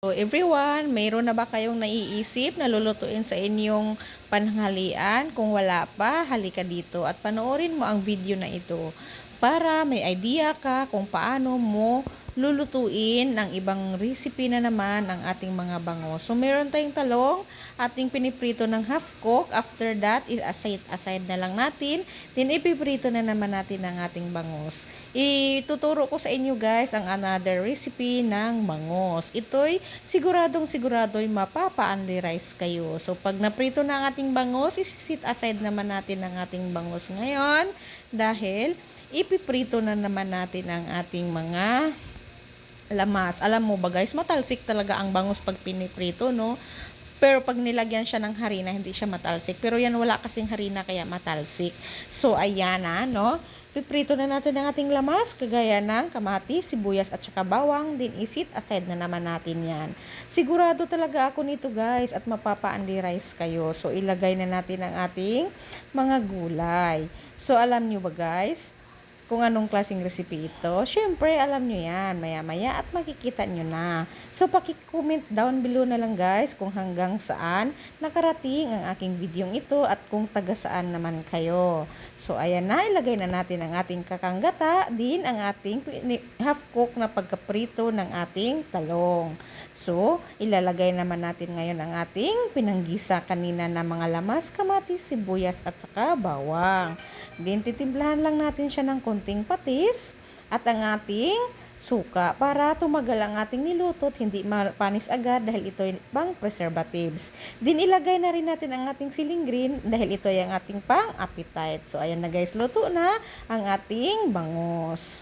So everyone, mayroon na ba kayong naiisip na lulutuin sa inyong pananghalian? Kung wala pa, halika dito at panoorin mo ang video na ito para may idea ka kung paano mo lulutuin ng ibang recipe na naman ang ating mga bango. So meron tayong talong, ating piniprito ng half cook. After that, aside na lang natin. Then ipiprito na naman natin ang ating bangos. Ituturo ko sa inyo guys ang another recipe ng bangos. Ito'y siguradong mapapa-only rice kayo. So pag naprito na ang ating bangos, isisit aside naman natin ang ating bangos ngayon dahil ipiprito na naman natin ang ating mga lamas. Alam mo ba guys, matalsik talaga ang bangus pag piniprito, no? Pero pag nilagyan siya ng harina, hindi siya matalsik. Pero yan, wala kasing harina, kaya matalsik. So, ayan na, no? Piprito na natin ang ating lamas, kagaya ng kamatis, sibuyas, at saka bawang. Din isit aside na naman natin yan. Sigurado talaga ako nito guys, at mapapa-only rice kayo. So, ilagay na natin ang ating mga gulay. So, alam nyo ba guys, kung anong klaseng recipe ito? Syempre, alam nyo yan, maya-maya at makikita nyo na. So, paki-comment down below na lang guys kung hanggang saan nakarating ang aking video ito at kung taga saan naman kayo. So, ayan na, ilagay na natin ang ating kakanggata, din ang ating half-cook na pagkaprito ng ating talong. So, ilalagay naman natin ngayon ang ating pinanggisa kanina na mga lamas, kamatis, sibuyas at saka bawang. Then, titimplahan lang natin siya ng konting patis at ang ating suka para tumagal ang ating niluto at hindi mapanis agad dahil ito ay pang preservatives. Then, ilagay na rin natin ang ating siling green dahil ito ay ang ating pang appetite. So, ayan na guys, luto na ang ating bangus.